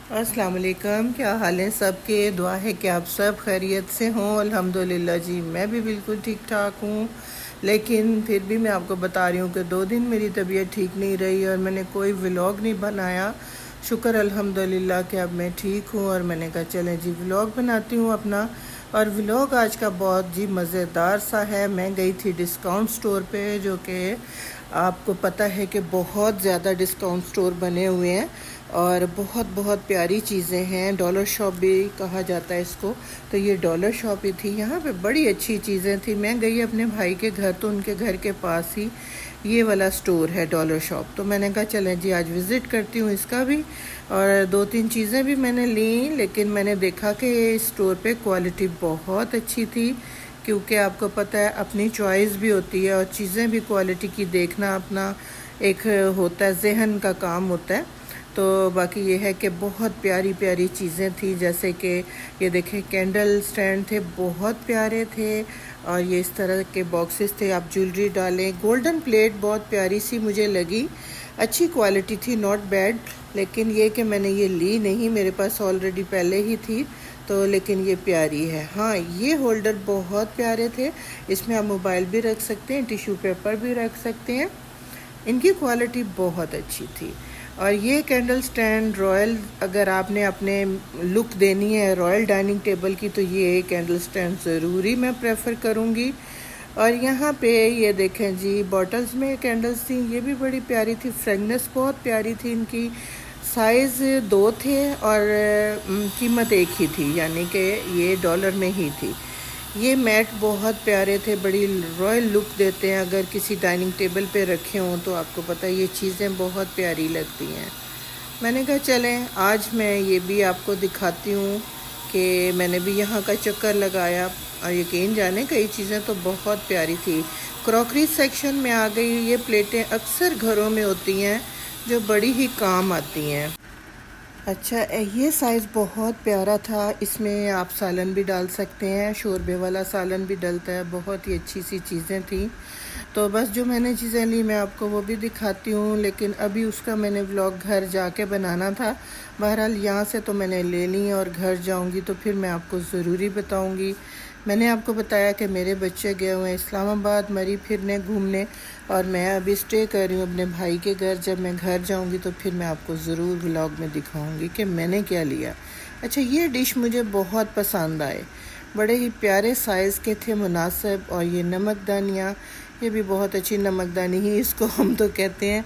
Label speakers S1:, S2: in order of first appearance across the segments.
S1: अस्सलाम वालेकुम। क्या हाल है सबके? दुआ है कि आप सब खैरियत से हों। अल्हम्दुलिल्लाह जी, मैं भी बिल्कुल ठीक ठाक हूँ। लेकिन फिर भी मैं आपको बता रही हूँ कि 2 दिन मेरी तबीयत ठीक नहीं रही और मैंने कोई व्लॉग नहीं बनाया। शुक्र अल्हम्दुलिल्लाह कि अब मैं ठीक हूँ और मैंने कहा चलें जी व्लॉग बनाती हूँ अपना। और व्लॉग आज का बहुत जी मज़ेदार सा है। मैं गई थी डिस्काउंट स्टोर पे, जो कि आपको पता है कि बहुत ज़्यादा डिस्काउंट स्टोर बने हुए हैं और बहुत बहुत प्यारी चीज़ें हैं। डॉलर शॉप भी कहा जाता है इसको। तो ये डॉलर शॉप ही थी, यहाँ पे बड़ी अच्छी चीज़ें थी। मैं गई अपने भाई के घर, तो उनके घर के पास ही ये वाला स्टोर है डॉलर शॉप। तो मैंने कहा चलें जी आज विज़िट करती हूँ इसका भी। और 2-3 चीज़ें भी मैंने ली, लेकिन मैंने देखा कि इस स्टोर पे क्वालिटी बहुत अच्छी थी, क्योंकि आपको पता है अपनी चॉइस भी होती है और चीज़ें भी क्वालिटी की देखना अपना एक होता है, जहन का काम होता है। तो बाकी ये है कि बहुत प्यारी प्यारी चीज़ें थी, जैसे कि ये देखें कैंडल स्टैंड थे, बहुत प्यारे थे। और ये इस तरह के बॉक्सेस थे, आप ज्वेलरी डालें। गोल्डन प्लेट बहुत प्यारी सी मुझे लगी, अच्छी क्वालिटी थी, नॉट बैड। लेकिन ये कि मैंने ये ली नहीं, मेरे पास ऑलरेडी पहले ही थी तो। लेकिन ये प्यारी है। हाँ, ये होल्डर बहुत प्यारे थे, इसमें आप मोबाइल भी रख सकते हैं, टिश्यू पेपर भी रख सकते हैं। इनकी क्वालिटी बहुत अच्छी थी। और ये कैंडल स्टैंड रॉयल, अगर आपने अपने लुक देनी है रॉयल डाइनिंग टेबल की, तो ये कैंडल स्टैंड ज़रूरी मैं प्रेफर करूँगी। और यहाँ पे ये देखें जी, बॉटल्स में कैंडल्स थी, ये भी बड़ी प्यारी थी, फ्रेगनेंस बहुत प्यारी थी इनकी। साइज़ 2 थे और कीमत एक ही थी, यानी कि ये डॉलर में ही थी। ये मैट बहुत प्यारे थे, बड़ी रॉयल लुक देते हैं, अगर किसी डाइनिंग टेबल पे रखे हों तो आपको पता है ये चीज़ें बहुत प्यारी लगती हैं। मैंने कहा चलें आज मैं ये भी आपको दिखाती हूँ कि मैंने भी यहाँ का चक्कर लगाया। और यकीन जाने कई चीज़ें तो बहुत प्यारी थी। क्रॉकरी सेक्शन में आ गई। ये प्लेटें अक्सर घरों में होती हैं जो बड़ी ही काम आती हैं। अच्छा, ये साइज़ बहुत प्यारा था, इसमें आप सालन भी डाल सकते हैं, शोरबे वाला सालन भी डलता है। बहुत ही अच्छी सी चीज़ें थी। तो बस जो मैंने चीज़ें ली मैं आपको वो भी दिखाती हूँ, लेकिन अभी उसका मैंने व्लॉग घर जाके बनाना था। बहरहाल यहाँ से तो मैंने ले ली और घर जाऊँगी तो फिर मैं आपको ज़रूरी बताऊँगी। मैंने आपको बताया कि मेरे बच्चे गए हुए हैं इस्लामाबाद मरी फिरने घूमने, और मैं अभी स्टे कर रही हूँ अपने भाई के घर। जब मैं घर जाऊँगी तो फिर मैं आपको ज़रूर व्लॉग में दिखाऊँगी कि मैंने क्या लिया। अच्छा, ये डिश मुझे बहुत पसंद आए, बड़े ही प्यारे साइज़ के थे, मुनासिब। और ये नमकदानियाँ, ये भी बहुत अच्छी नमकदानी ही इसको हम तो कहते हैं।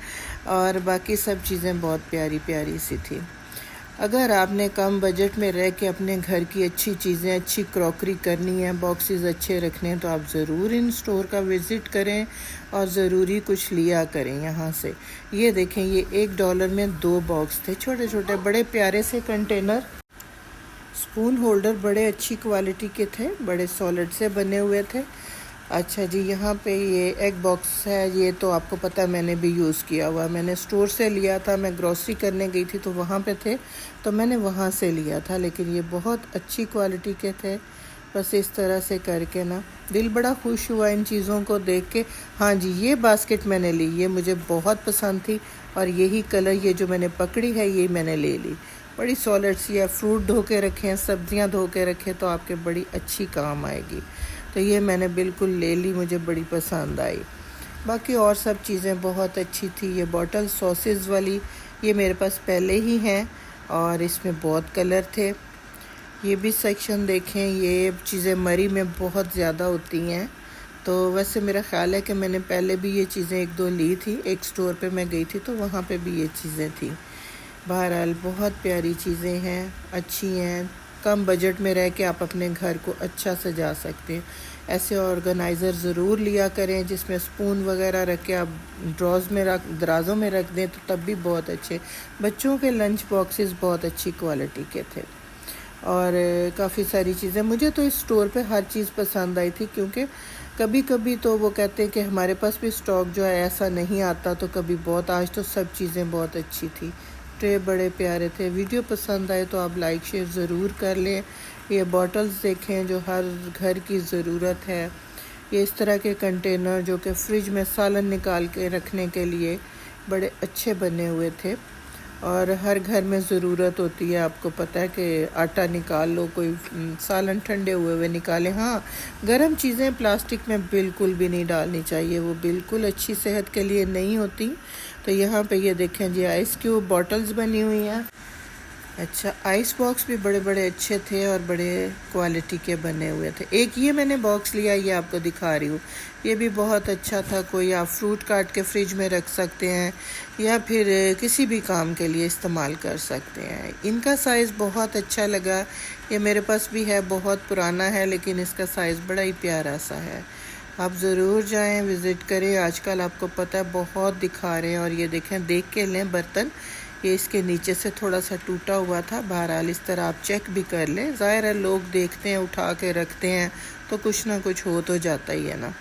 S1: और बाकी सब चीज़ें बहुत प्यारी प्यारी सी थी। अगर आपने कम बजट में रह के अपने घर की अच्छी चीज़ें, अच्छी क्रॉकरी करनी है, बॉक्सेस अच्छे रखने हैं, तो आप ज़रूर इन स्टोर का विज़िट करें और ज़रूरी कुछ लिया करें यहाँ से। ये देखें, ये $1 में 2 बॉक्स थे, छोटे छोटे बड़े प्यारे से कंटेनर। स्पून होल्डर बड़े अच्छी क्वालिटी के थे, बड़े सॉलिड से बने हुए थे। अच्छा जी, यहाँ पे ये एग बॉक्स है, ये तो आपको पता है मैंने भी यूज़ किया हुआ। मैंने स्टोर से लिया था, मैं ग्रॉसरी करने गई थी तो वहाँ पे थे, तो मैंने वहाँ से लिया था। लेकिन ये बहुत अच्छी क्वालिटी के थे। बस इस तरह से करके ना दिल बड़ा खुश हुआ इन चीज़ों को देख के। हाँ जी, ये बास्केट मैंने ली, ये मुझे बहुत पसंद थी। और यही कलर, ये जो मैंने पकड़ी है, ये मैंने ले ली। बड़ी सॉलिड सी है, फ्रूट धो के रखें, सब्जियां धो के रखें तो आपके बड़ी अच्छी काम आएगी। तो ये मैंने बिल्कुल ले ली, मुझे बड़ी पसंद आई। बाकी और सब चीज़ें बहुत अच्छी थी। ये बॉटल सॉसेस वाली, ये मेरे पास पहले ही हैं और इसमें बहुत कलर थे। ये भी सेक्शन देखें, ये चीज़ें मरी में बहुत ज़्यादा होती हैं। तो वैसे मेरा ख़्याल है कि मैंने पहले भी ये चीज़ें 1-2 ली थी, एक स्टोर पे मैं गई थी तो वहाँ पे भी ये चीज़ें थी। बहरहाल बहुत प्यारी चीज़ें हैं, अच्छी हैं। कम बजट में रह के आप अपने घर को अच्छा सजा सकते हैं। ऐसे ऑर्गेनाइज़र ज़रूर लिया करें जिसमें स्पून वगैरह रख के आप ड्रॉज में रख, दराज़ों में रख दें तो तब भी बहुत अच्छे। बच्चों के लंच बॉक्सेस बहुत अच्छी क्वालिटी के थे। और काफ़ी सारी चीज़ें, मुझे तो इस स्टोर पे हर चीज़ पसंद आई थी, क्योंकि कभी कभी तो वो कहते हैं कि हमारे पास भी स्टॉक जो है ऐसा नहीं आता, तो कभी बहुत, आज तो सब चीज़ें बहुत अच्छी थी। ट्रे बड़े प्यारे थे। वीडियो पसंद आए तो आप लाइक शेयर ज़रूर कर लें। ये बॉटल्स देखें जो हर घर की ज़रूरत है। ये इस तरह के कंटेनर जो कि फ्रिज में सालन निकाल के रखने के लिए बड़े अच्छे बने हुए थे। और हर घर में ज़रूरत होती है, आपको पता है कि आटा निकाल लो, कोई सालन ठंडे हुए हुए निकालें। हाँ, गर्म चीज़ें प्लास्टिक में बिल्कुल भी नहीं डालनी चाहिए, वो बिल्कुल अच्छी सेहत के लिए नहीं होती। तो यहाँ पे ये देखें जी, आइस क्यूब बॉटल्स बनी हुई हैं। अच्छा, आइस बॉक्स भी बड़े बड़े अच्छे थे और बड़े क्वालिटी के बने हुए थे। एक ये मैंने बॉक्स लिया, ये आपको दिखा रही हूँ, ये भी बहुत अच्छा था। कोई आप फ्रूट काट के फ्रिज में रख सकते हैं या फिर किसी भी काम के लिए इस्तेमाल कर सकते हैं। इनका साइज़ बहुत अच्छा लगा, ये मेरे पास भी है, बहुत पुराना है लेकिन इसका साइज़ बड़ा ही प्यारा सा है। आप ज़रूर जाएं, विज़िट करें। आजकल आपको पता है बहुत दिखा रहे हैं। और ये देखें, देख के लें बर्तन, ये इसके नीचे से थोड़ा सा टूटा हुआ था। बहरहाल इस तरह आप चेक भी कर लें, ज़ाहिर है लोग देखते हैं, उठा के रखते हैं तो कुछ ना कुछ हो तो जाता ही है ना,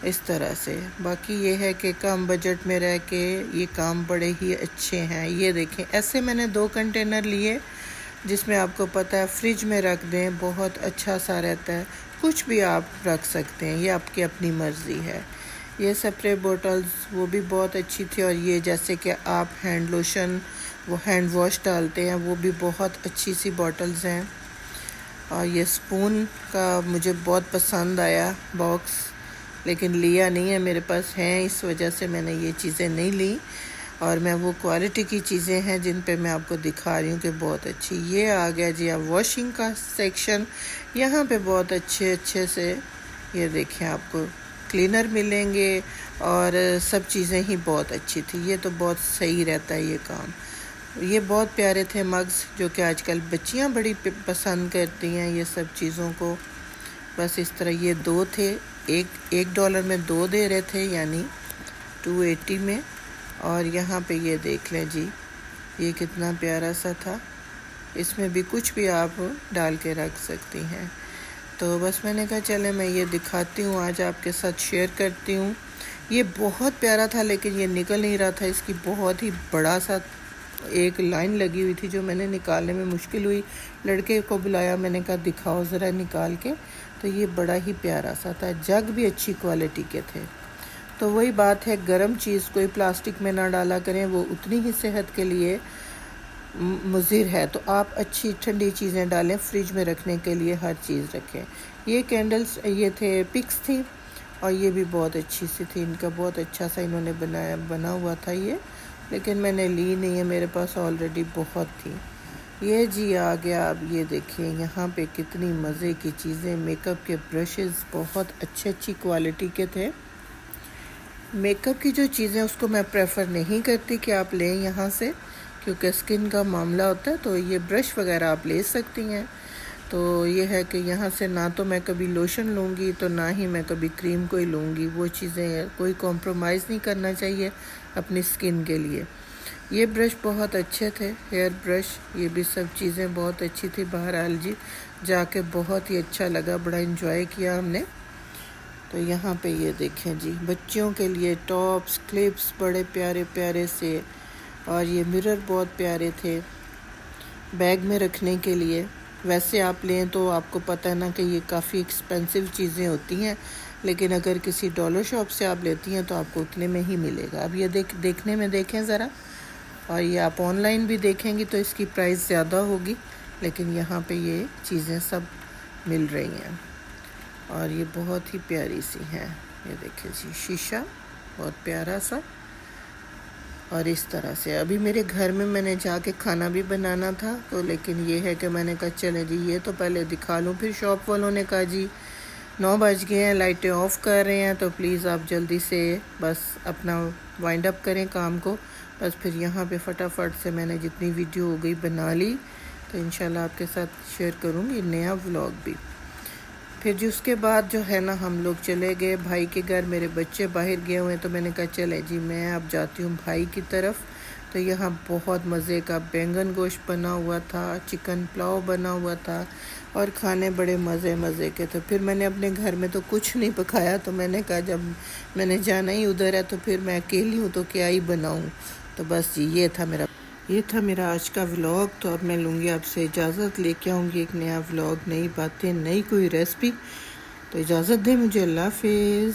S1: इस तरह से। बाकी ये है कि कम बजट में रह के ये काम बड़े ही अच्छे हैं। ये देखें, ऐसे मैंने 2 कंटेनर लिए जिसमें आपको पता है फ्रिज में रख दें, बहुत अच्छा सा रहता है। कुछ भी आप रख सकते हैं, ये आपकी अपनी मर्ज़ी है। ये स्प्रे बोटल्स वो भी बहुत अच्छी थी। और ये जैसे कि आप हैंड लोशन, वो हैंड वॉश डालते हैं, वो भी बहुत अच्छी सी बॉटल्स हैं। और ये स्पून का मुझे बहुत पसंद आया बॉक्स, लेकिन लिया नहीं है, मेरे पास हैं, इस वजह से मैंने ये चीज़ें नहीं ली। और मैं वो क्वालिटी की चीज़ें हैं जिन पे मैं आपको दिखा रही हूँ कि बहुत अच्छी। ये आ गया जी अब वॉशिंग का सेक्शन, यहाँ पे बहुत अच्छे से ये देखें आपको क्लीनर मिलेंगे और सब चीज़ें ही बहुत अच्छी थी। ये तो बहुत सही रहता है ये काम। ये बहुत प्यारे थे मग्स, जो कि आजकल बच्चियाँ बड़ी पसंद करती हैं ये सब चीज़ों को। बस इस तरह ये 2 थे, एक $1 में 2 दे रहे थे, यानी 280 में। और यहाँ पे ये देख लें जी, ये कितना प्यारा सा था। इसमें भी कुछ भी आप डाल के रख सकती हैं। तो बस मैंने कहा चले मैं ये दिखाती हूँ, आज आपके साथ शेयर करती हूँ। ये बहुत प्यारा था लेकिन ये निकल नहीं रहा था, इसकी बहुत ही बड़ा सा एक लाइन लगी हुई थी जो मैंने निकालने में मुश्किल हुई। लड़के को बुलाया, मैंने कहा दिखाओ ज़रा निकाल के। तो ये बड़ा ही प्यारा सा था, जग भी अच्छी क्वालिटी के थे। तो वही बात है, गर्म चीज़ कोई प्लास्टिक में ना डाला करें, वो उतनी ही सेहत के लिए मुज़िर है। तो आप अच्छी ठंडी चीज़ें डालें, फ्रिज में रखने के लिए हर चीज़ रखें। ये कैंडल्स, ये थे पिक्स थी और ये भी बहुत अच्छी सी थी। इनका बहुत अच्छा सा इन्होंने बना हुआ था ये, लेकिन मैंने ली नहीं है, मेरे पास ऑलरेडी बहुत थी। ये जी आ गया। अब ये देखिए यहाँ पे कितनी मज़े की चीज़ें, मेकअप के ब्रशेस बहुत अच्छी क्वालिटी के थे। मेकअप की जो चीज़ें उसको मैं प्रेफर नहीं करती कि आप लें यहाँ से, क्योंकि स्किन का मामला होता है। तो ये ब्रश वगैरह आप ले सकती हैं। तो ये है कि यहाँ से ना तो मैं कभी लोशन लूँगी, तो ना ही मैं कभी क्रीम कोई लूँगी। वो चीज़ें कोई कॉम्प्रोमाइज़ नहीं करना चाहिए अपनी स्किन के लिए। ये ब्रश बहुत अच्छे थे, हेयर ब्रश, ये भी सब चीज़ें बहुत अच्छी थी। बहरहाल जी जाके बहुत ही अच्छा लगा, बड़ा इन्जॉय किया हमने। तो यहाँ पे ये देखें जी, बच्चियों के लिए टॉप्स, क्लिप्स बड़े प्यारे प्यारे से। और ये मिरर बहुत प्यारे थे बैग में रखने के लिए। वैसे आप लें तो आपको पता है ना कि ये काफ़ी एक्सपेंसिव चीज़ें होती हैं, लेकिन अगर किसी डॉलर शॉप से आप लेती हैं तो आपको उतने में ही मिलेगा। अब ये देखने में देखें ज़रा, और ये आप ऑनलाइन भी देखेंगी तो इसकी प्राइस ज़्यादा होगी, लेकिन यहाँ पे ये चीज़ें सब मिल रही हैं और ये बहुत ही प्यारी सी हैं। ये देखिए जी, शीशा बहुत प्यारा सा। और इस तरह से अभी मेरे घर में मैंने जाके खाना भी बनाना था, तो लेकिन ये है कि मैंने कहा चले जी ये तो पहले दिखा लूँ। फिर शॉप वालों ने कहा जी 9 बज गए हैं, लाइटें ऑफ़ कर रहे हैं, तो प्लीज़ आप जल्दी से बस अपना वाइंड अप करें काम को। बस फिर यहाँ पे फटाफट से मैंने जितनी वीडियो हो गई बना ली, तो इंशाल्लाह आपके साथ शेयर करूँगी नया व्लॉग भी। फिर जी उसके बाद जो है ना, हम लोग चले गए भाई के घर। मेरे बच्चे बाहर गए हुए हैं, तो मैंने कहा चले जी मैं अब जाती हूँ भाई की तरफ। तो यहाँ बहुत मज़े का बैंगन गोश्त बना हुआ था, चिकन पुलाव बना हुआ था और खाने बड़े मज़े के थे। फिर मैंने अपने घर में तो कुछ नहीं पकाया, तो मैंने कहा जब मैंने जाना ही उधर है तो फिर मैं अकेली हूँ तो क्या ही बनाऊँ। तो बस जी ये था मेरा आज का व्लॉग। तो अब मैं लूँगी आपसे इजाज़त, लेके आऊँगी एक नया व्लॉग, नई बातें, नई कोई रेसिपी। तो इजाज़त दें मुझे, अल्लाह हाफिज़।